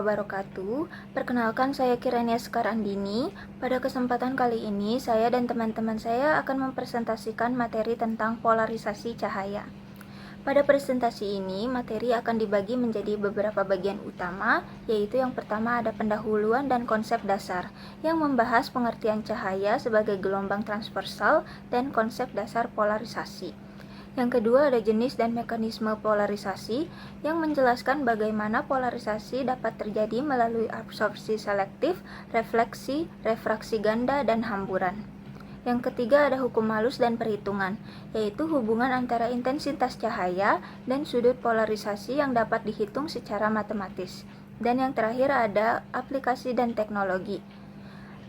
wabarakatuh. Perkenalkan, saya Kirania Sekarandini. Pada kesempatan kali ini, saya dan teman-teman saya akan mempresentasikan materi tentang polarisasi cahaya. Pada presentasi ini, materi akan dibagi menjadi beberapa bagian utama, yaitu yang pertama ada pendahuluan dan konsep dasar, yang membahas pengertian cahaya sebagai gelombang transversal dan konsep dasar polarisasi. Yang kedua ada jenis dan mekanisme polarisasi yang menjelaskan bagaimana polarisasi dapat terjadi melalui absorpsi selektif, refleksi, refraksi ganda, dan hamburan. Yang ketiga ada hukum halus dan perhitungan, yaitu hubungan antara intensitas cahaya dan sudut polarisasi yang dapat dihitung secara matematis. Dan yang terakhir ada aplikasi dan teknologi,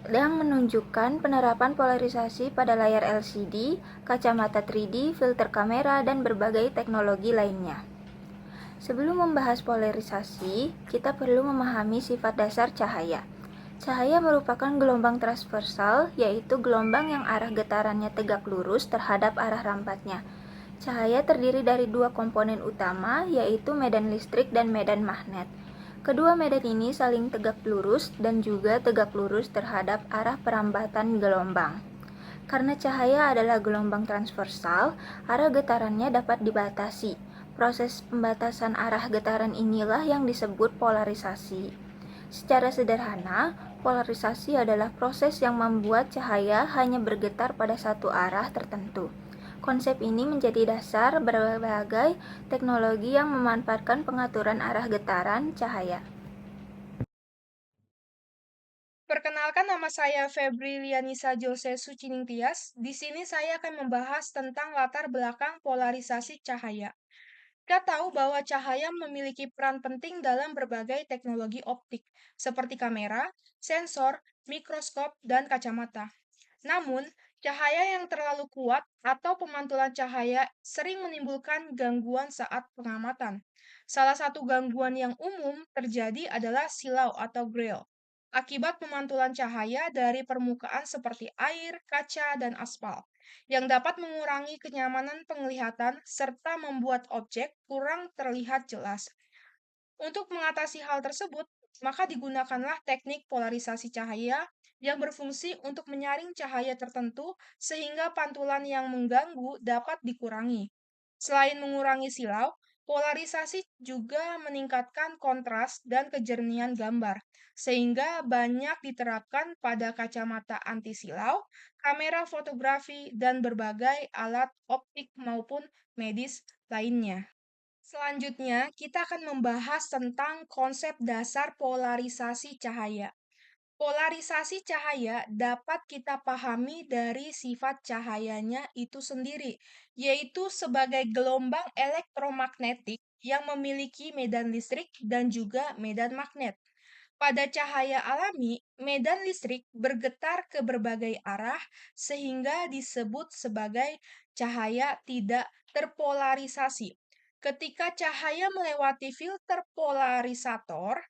yang menunjukkan penerapan polarisasi pada layar LCD, kacamata 3D, filter kamera, dan berbagai teknologi lainnya. Sebelum membahas polarisasi, kita perlu memahami sifat dasar cahaya. Cahaya merupakan gelombang transversal, yaitu gelombang yang arah getarannya tegak lurus terhadap arah rampatnya. Cahaya terdiri dari dua komponen utama, yaitu medan listrik dan medan magnet. Kedua medan ini saling tegak lurus dan juga tegak lurus terhadap arah perambatan gelombang. Karena cahaya adalah gelombang transversal, arah getarannya dapat dibatasi. Proses pembatasan arah getaran inilah yang disebut polarisasi. Secara sederhana, polarisasi adalah proses yang membuat cahaya hanya bergetar pada satu arah tertentu. Konsep ini menjadi dasar berbagai teknologi yang memanfaatkan pengaturan arah getaran cahaya. Perkenalkan, nama saya Febri Lianisa Jose Sucining Tias. Di sini saya akan membahas tentang latar belakang polarisasi cahaya. Kita tahu bahwa cahaya memiliki peran penting dalam berbagai teknologi optik, seperti kamera, sensor, mikroskop, dan kacamata. Namun, cahaya yang terlalu kuat atau pemantulan cahaya sering menimbulkan gangguan saat pengamatan. Salah satu gangguan yang umum terjadi adalah silau atau glare akibat pemantulan cahaya dari permukaan seperti air, kaca, dan aspal, yang dapat mengurangi kenyamanan penglihatan serta membuat objek kurang terlihat jelas. Untuk mengatasi hal tersebut, maka digunakanlah teknik polarisasi cahaya yang berfungsi untuk menyaring cahaya tertentu sehingga pantulan yang mengganggu dapat dikurangi. Selain mengurangi silau, polarisasi juga meningkatkan kontras dan kejernihan gambar, sehingga banyak diterapkan pada kacamata anti silau, kamera fotografi, dan berbagai alat optik maupun medis lainnya. Selanjutnya, kita akan membahas tentang konsep dasar polarisasi cahaya. Polarisasi cahaya dapat kita pahami dari sifat cahayanya itu sendiri, yaitu sebagai gelombang elektromagnetik yang memiliki medan listrik dan juga medan magnet. Pada cahaya alami, medan listrik bergetar ke berbagai arah sehingga disebut sebagai cahaya tidak terpolarisasi. Ketika cahaya melewati filter polarisator,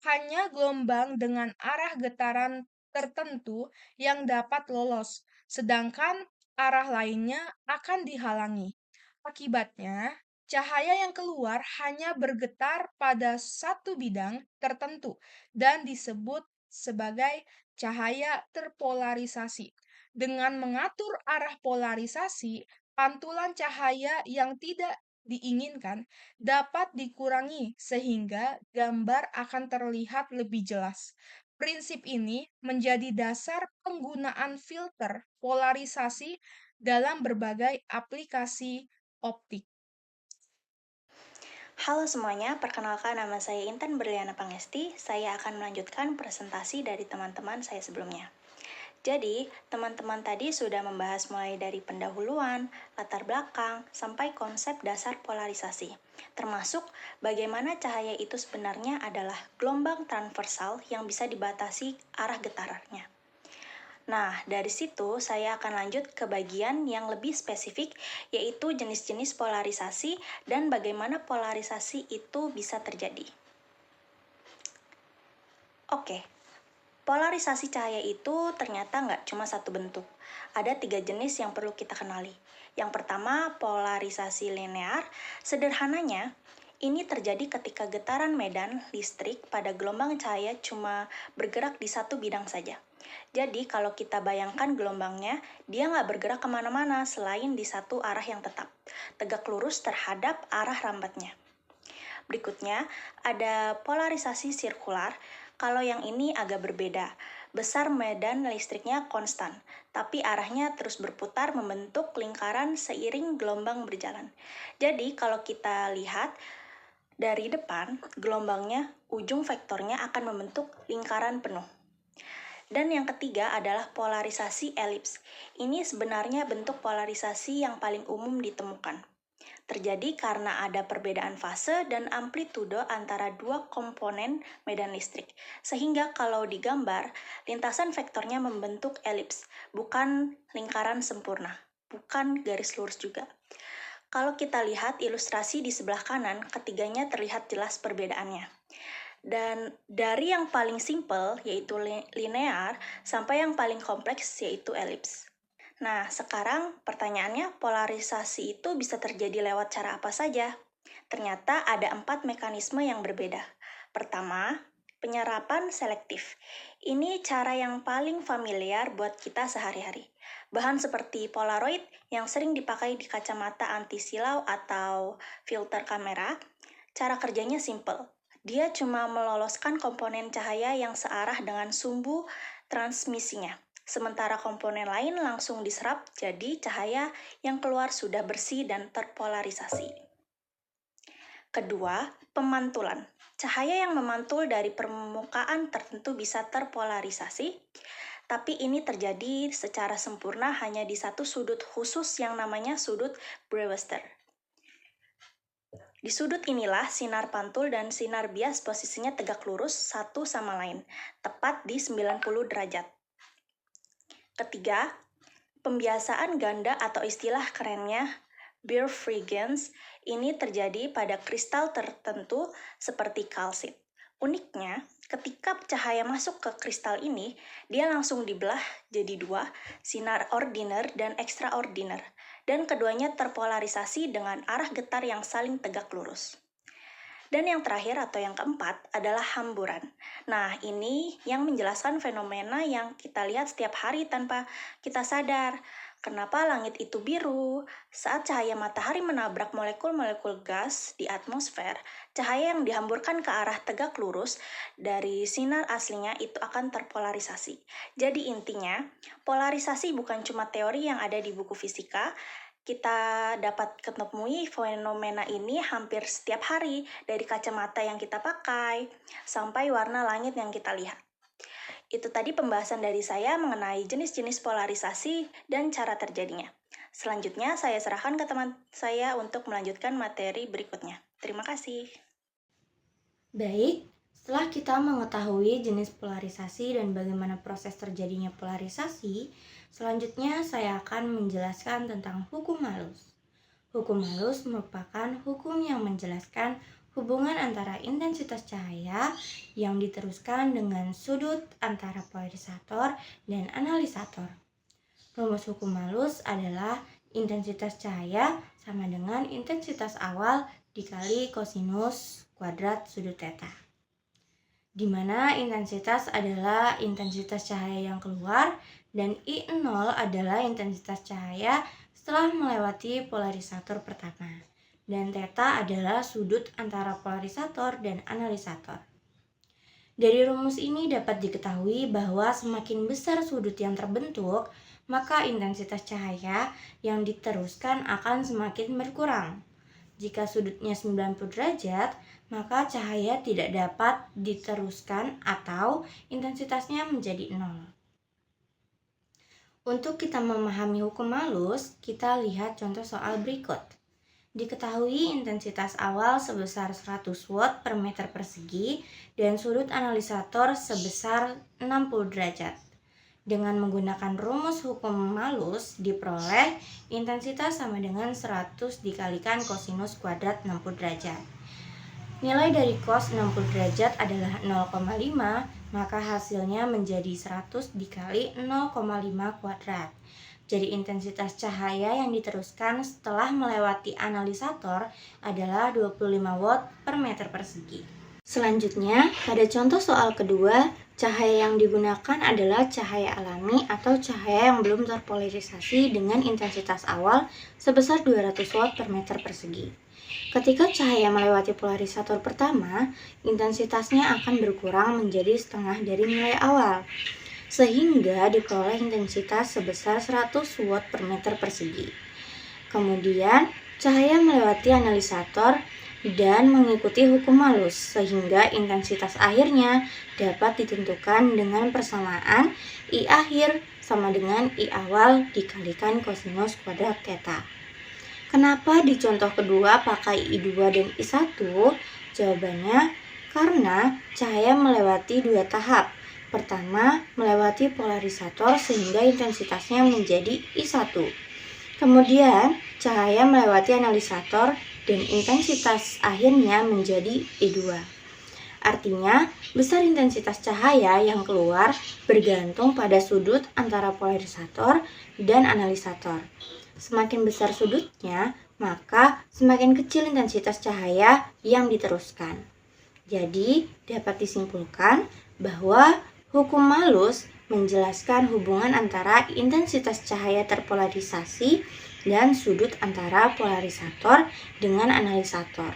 hanya gelombang dengan arah getaran tertentu yang dapat lolos, sedangkan arah lainnya akan dihalangi. Akibatnya, cahaya yang keluar hanya bergetar pada satu bidang tertentu dan disebut sebagai cahaya terpolarisasi. Dengan mengatur arah polarisasi, pantulan cahaya yang tidak diinginkan dapat dikurangi sehingga gambar akan terlihat lebih jelas. Prinsip ini menjadi dasar penggunaan filter polarisasi dalam berbagai aplikasi optik. Halo semuanya, perkenalkan nama saya Intan Berliana Pangesti. Saya akan melanjutkan presentasi dari teman-teman saya sebelumnya. Jadi, teman-teman tadi sudah membahas mulai dari pendahuluan, latar belakang, sampai konsep dasar polarisasi. Termasuk bagaimana cahaya itu sebenarnya adalah gelombang transversal yang bisa dibatasi arah getarannya. Nah, dari situ saya akan lanjut ke bagian yang lebih spesifik, yaitu jenis-jenis polarisasi dan bagaimana polarisasi itu bisa terjadi. Oke, polarisasi cahaya itu ternyata nggak cuma satu bentuk. Ada 3 jenis yang perlu kita kenali. Yang pertama, polarisasi linear. Sederhananya, Ini terjadi ketika getaran medan listrik pada gelombang cahaya cuma bergerak di satu bidang saja. Jadi kalau kita bayangkan gelombangnya, dia nggak bergerak kemana-mana selain di satu arah yang tetap, tegak lurus terhadap arah rambatnya. Berikutnya, ada polarisasi sirkular. Kalau yang ini agak berbeda. Besar medan listriknya konstan, tapi arahnya terus berputar membentuk lingkaran seiring gelombang berjalan. Jadi, kalau kita lihat dari depan, gelombangnya, ujung vektornya akan membentuk lingkaran penuh. Dan yang ketiga adalah polarisasi elips. Ini sebenarnya bentuk polarisasi yang paling umum ditemukan. Terjadi karena ada perbedaan fase dan amplitudo antara dua komponen medan listrik. Sehingga kalau digambar, lintasan vektornya membentuk elips, bukan lingkaran sempurna, bukan garis lurus juga. Kalau kita lihat ilustrasi di sebelah kanan, ketiganya terlihat jelas perbedaannya. Dan dari yang paling simple, yaitu linear, sampai yang paling kompleks, yaitu elips. Nah, sekarang pertanyaannya, polarisasi itu bisa terjadi lewat cara apa saja? Ternyata ada 4 mekanisme yang berbeda. Pertama, penyerapan selektif. Ini cara yang paling familiar buat kita sehari-hari. Bahan seperti Polaroid yang sering dipakai di kacamata anti silau atau filter kamera, cara kerjanya simple. Dia cuma meloloskan komponen cahaya yang searah dengan sumbu transmisinya. Sementara komponen lain langsung diserap, jadi cahaya yang keluar sudah bersih dan terpolarisasi. Kedua, pemantulan. Cahaya yang memantul dari permukaan tertentu bisa terpolarisasi, tapi ini terjadi secara sempurna hanya di satu sudut khusus yang namanya sudut Brewster. Di sudut inilah sinar pantul dan sinar bias posisinya tegak lurus satu sama lain, tepat di 90 derajat. Ketiga, pembiasaan ganda atau istilah kerennya birefringence ini terjadi pada kristal tertentu seperti kalsit. Uniknya, ketika cahaya masuk ke kristal ini, dia langsung dibelah jadi dua, sinar ordiner dan extraordiner, dan keduanya terpolarisasi dengan arah getar yang saling tegak lurus. Dan yang terakhir atau yang keempat adalah hamburan. Nah, ini yang menjelaskan fenomena yang kita lihat setiap hari tanpa kita sadar. Kenapa langit itu biru? Saat cahaya matahari menabrak molekul-molekul gas di atmosfer, cahaya yang dihamburkan ke arah tegak lurus dari sinar aslinya itu akan terpolarisasi. Jadi intinya, polarisasi bukan cuma teori yang ada di buku fisika. Kita dapat ketemui fenomena ini hampir setiap hari, dari kacamata yang kita pakai sampai warna langit yang kita lihat. Itu tadi pembahasan dari saya mengenai jenis-jenis polarisasi dan cara terjadinya. Selanjutnya saya serahkan ke teman saya untuk melanjutkan materi berikutnya. Terima kasih. Baik, setelah kita mengetahui jenis polarisasi dan bagaimana proses terjadinya polarisasi, selanjutnya saya akan menjelaskan tentang hukum halus. Hukum halus merupakan hukum yang menjelaskan hubungan antara intensitas cahaya yang diteruskan dengan sudut antara polarisator dan analisator. Rumus hukum halus adalah intensitas cahaya sama dengan intensitas awal dikali kosinus kuadrat sudut theta, di mana intensitas adalah intensitas cahaya yang keluar dan I0 adalah intensitas cahaya setelah melewati polarisator pertama, dan theta adalah sudut antara polarisator dan analisator. Dari rumus ini dapat diketahui bahwa semakin besar sudut yang terbentuk, maka intensitas cahaya yang diteruskan akan semakin berkurang. Jika sudutnya 90 derajat, maka cahaya tidak dapat diteruskan atau intensitasnya menjadi 0. Untuk kita memahami hukum halus, kita lihat contoh soal berikut. Diketahui intensitas awal sebesar 100 watt per meter persegi dan sudut analisator sebesar 60 derajat. Dengan menggunakan rumus hukum halus diperoleh intensitas sama dengan 100 dikalikan kosinus kuadrat 60 derajat. Nilai dari cos 60 derajat adalah 0,5, maka hasilnya menjadi 100 dikali 0,5 kuadrat. Jadi intensitas cahaya yang diteruskan setelah melewati analisator adalah 25 watt per meter persegi. Selanjutnya, pada contoh soal kedua, cahaya yang digunakan adalah cahaya alami atau cahaya yang belum terpolarisasi dengan intensitas awal sebesar 200 watt per meter persegi. Ketika cahaya melewati polarisator pertama, intensitasnya akan berkurang menjadi setengah dari nilai awal, sehingga diperoleh intensitas sebesar 100 watt per meter persegi. Kemudian, cahaya melewati analisator dan mengikuti hukum Malus, sehingga intensitas akhirnya dapat ditentukan dengan persamaan I akhir sama dengan I awal dikalikan kosinus kuadrat theta. Kenapa di contoh kedua pakai I2 dan I1? Jawabannya, karena cahaya melewati dua tahap. Pertama, melewati polarisator sehingga intensitasnya menjadi I1. Kemudian, cahaya melewati analisator dan intensitas akhirnya menjadi I2. Artinya, besar intensitas cahaya yang keluar bergantung pada sudut antara polarisator dan analisator. Semakin besar sudutnya, maka semakin kecil intensitas cahaya yang diteruskan. Jadi, dapat disimpulkan bahwa hukum Malus menjelaskan hubungan antara intensitas cahaya terpolarisasi dan sudut antara polarisator dengan analisator.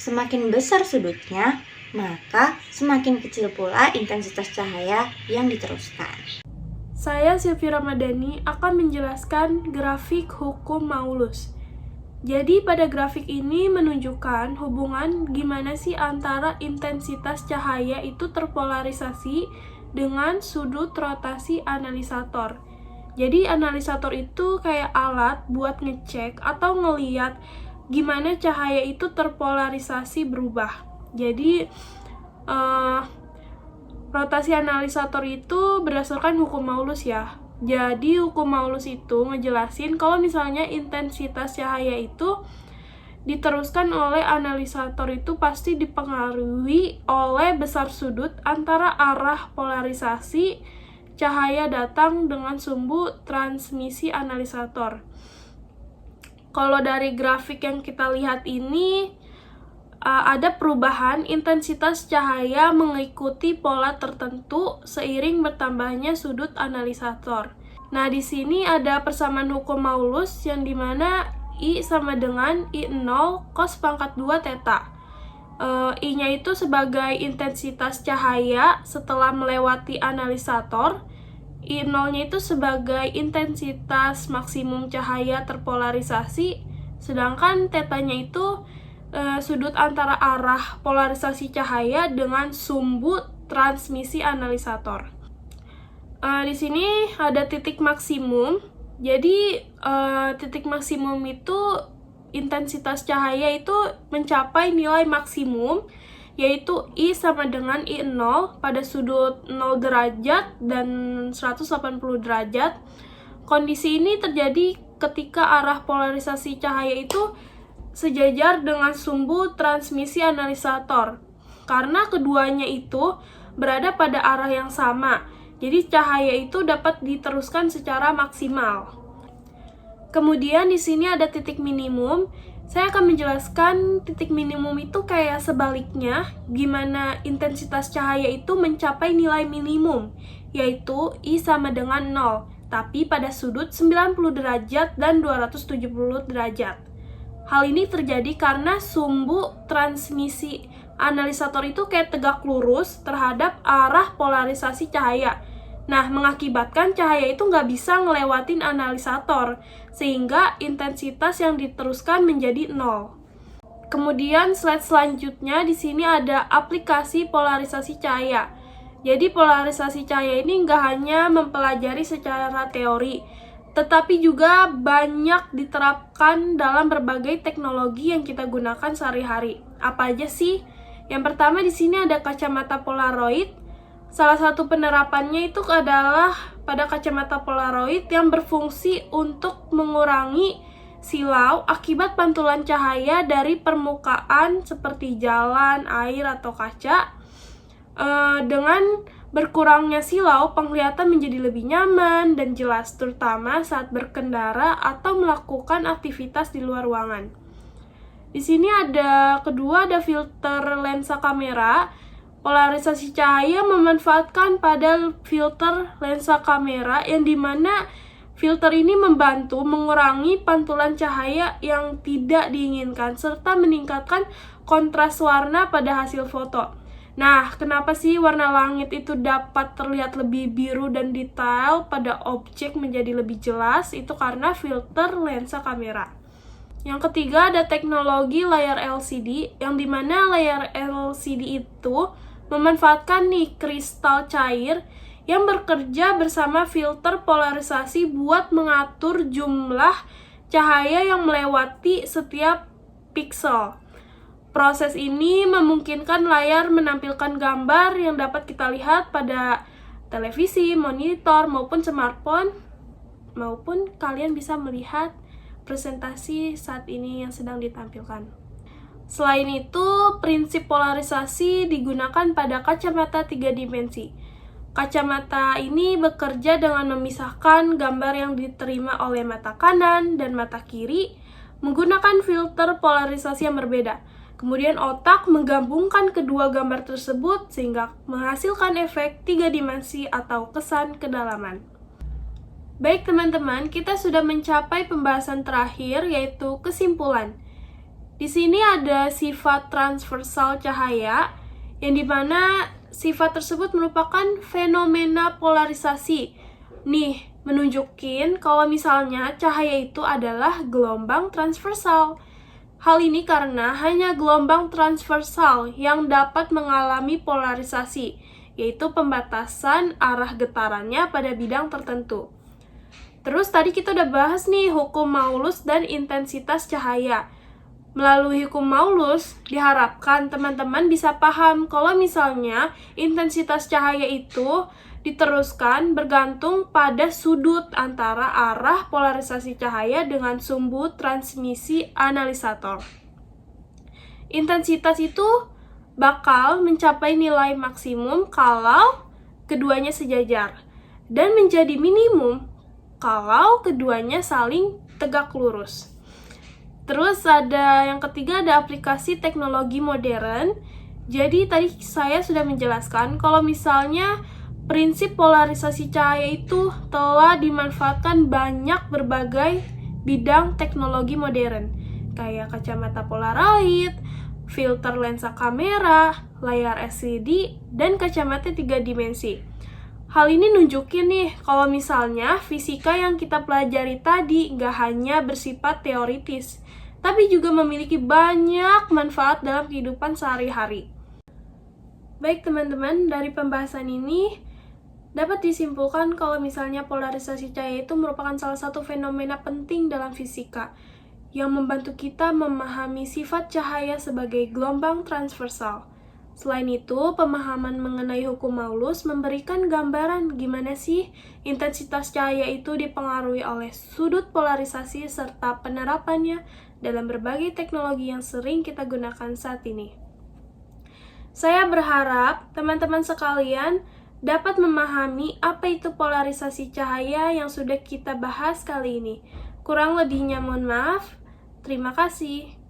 Semakin besar sudutnya, maka semakin kecil pula intensitas cahaya yang diteruskan. Saya Silvi Ramadhani akan menjelaskan grafik hukum Malus. Jadi pada grafik ini menunjukkan hubungan gimana sih antara intensitas cahaya itu terpolarisasi dengan sudut rotasi analisator. Jadi analisator itu kayak alat buat ngecek atau ngeliat gimana cahaya itu terpolarisasi berubah. Jadi rotasi analisator itu berdasarkan hukum Malus ya. Jadi hukum Malus itu ngejelasin kalau misalnya intensitas cahaya itu diteruskan oleh analisator itu pasti dipengaruhi oleh besar sudut antara arah polarisasi cahaya datang dengan sumbu transmisi analisator. Kalau dari grafik yang kita lihat ini, ada perubahan intensitas cahaya mengikuti pola tertentu seiring bertambahnya sudut analisator. Nah, di sini ada persamaan hukum Malus yang dimana I sama dengan I0 cos pangkat 2 theta. I-nya itu sebagai intensitas cahaya setelah melewati analisator. I0-nya itu sebagai intensitas maksimum cahaya terpolarisasi, sedangkan theta-nya itu sudut antara arah polarisasi cahaya dengan sumbu transmisi analisator. Di sini ada titik maksimum. Jadi titik maksimum itu intensitas cahaya itu mencapai nilai maksimum, yaitu I sama dengan I0 pada sudut 0 derajat dan 180 derajat. Kondisi ini terjadi ketika arah polarisasi cahaya itu sejajar dengan sumbu transmisi analisator, karena keduanya itu berada pada arah yang sama, jadi cahaya itu dapat diteruskan secara maksimal. Kemudian di sini ada titik minimum. Saya akan menjelaskan titik minimum itu kayak sebaliknya, gimana intensitas cahaya itu mencapai nilai minimum, yaitu I sama dengan 0, tapi pada sudut 90 derajat dan 270 derajat. Hal ini terjadi karena sumbu transmisi analisator itu kayak tegak lurus terhadap arah polarisasi cahaya. Nah, mengakibatkan cahaya itu nggak bisa ngelewatin analisator, sehingga intensitas yang diteruskan menjadi 0. Kemudian slide selanjutnya di sini ada aplikasi polarisasi cahaya. Jadi polarisasi cahaya ini nggak hanya mempelajari secara teori, tetapi juga banyak diterapkan dalam berbagai teknologi yang kita gunakan sehari-hari. Apa aja sih? Yang pertama di sini ada kacamata Polaroid. Salah satu penerapannya itu adalah pada kacamata Polaroid yang berfungsi untuk mengurangi silau akibat pantulan cahaya dari permukaan seperti jalan, air, atau kaca dengan Berkurangnya silau, penglihatan menjadi lebih nyaman dan jelas, terutama saat berkendara atau melakukan aktivitas di luar ruangan. Di sini ada filter lensa kamera. Polarisasi cahaya memanfaatkan pada filter lensa kamera yang dimana filter ini membantu mengurangi pantulan cahaya yang tidak diinginkan serta meningkatkan kontras warna pada hasil foto. Nah, kenapa sih warna langit itu dapat terlihat lebih biru dan detail pada objek menjadi lebih jelas? Itu karena filter lensa kamera. Yang ketiga ada teknologi layar LCD, yang dimana layar LCD itu memanfaatkan kristal cair yang bekerja bersama filter polarisasi buat mengatur jumlah cahaya yang melewati setiap piksel. Proses ini memungkinkan layar menampilkan gambar yang dapat kita lihat pada televisi, monitor, maupun smartphone, maupun kalian bisa melihat presentasi saat ini yang sedang ditampilkan. Selain itu, prinsip polarisasi digunakan pada kacamata 3 dimensi. Kacamata ini bekerja dengan memisahkan gambar yang diterima oleh mata kanan dan mata kiri menggunakan filter polarisasi yang berbeda. Kemudian otak menggabungkan kedua gambar tersebut sehingga menghasilkan efek 3 dimensi atau kesan kedalaman. Baik teman-teman, kita sudah mencapai pembahasan terakhir yaitu kesimpulan. Di sini ada sifat transversal cahaya yang dimana sifat tersebut merupakan fenomena polarisasi. Nih, menunjukin kalau misalnya cahaya itu adalah gelombang transversal. Hal ini karena hanya gelombang transversal yang dapat mengalami polarisasi, yaitu pembatasan arah getarannya pada bidang tertentu. Terus tadi kita udah bahas nih hukum Maulus dan intensitas cahaya. Melalui hukum Maulus, diharapkan teman-teman bisa paham kalau misalnya intensitas cahaya itu diteruskan bergantung pada sudut antara arah polarisasi cahaya dengan sumbu transmisi analisator. Intensitas itu bakal mencapai nilai maksimum kalau keduanya sejajar dan menjadi minimum kalau keduanya saling tegak lurus. Terus ada yang ketiga, ada aplikasi teknologi modern. Jadi tadi saya sudah menjelaskan kalau misalnya prinsip polarisasi cahaya itu telah dimanfaatkan banyak berbagai bidang teknologi modern, kayak kacamata Polaroid, filter lensa kamera, layar LCD, dan kacamata 3 dimensi. Hal ini nunjukin nih, kalau misalnya fisika yang kita pelajari tadi nggak hanya bersifat teoritis, tapi juga memiliki banyak manfaat dalam kehidupan sehari-hari. Baik teman-teman, dari pembahasan ini dapat disimpulkan kalau misalnya polarisasi cahaya itu merupakan salah satu fenomena penting dalam fisika yang membantu kita memahami sifat cahaya sebagai gelombang transversal. Selain itu, pemahaman mengenai hukum Maulus memberikan gambaran gimana sih intensitas cahaya itu dipengaruhi oleh sudut polarisasi serta penerapannya dalam berbagai teknologi yang sering kita gunakan saat ini. Saya berharap teman-teman sekalian dapat memahami apa itu polarisasi cahaya yang sudah kita bahas kali ini. Kurang lebihnya mohon maaf. Terima kasih.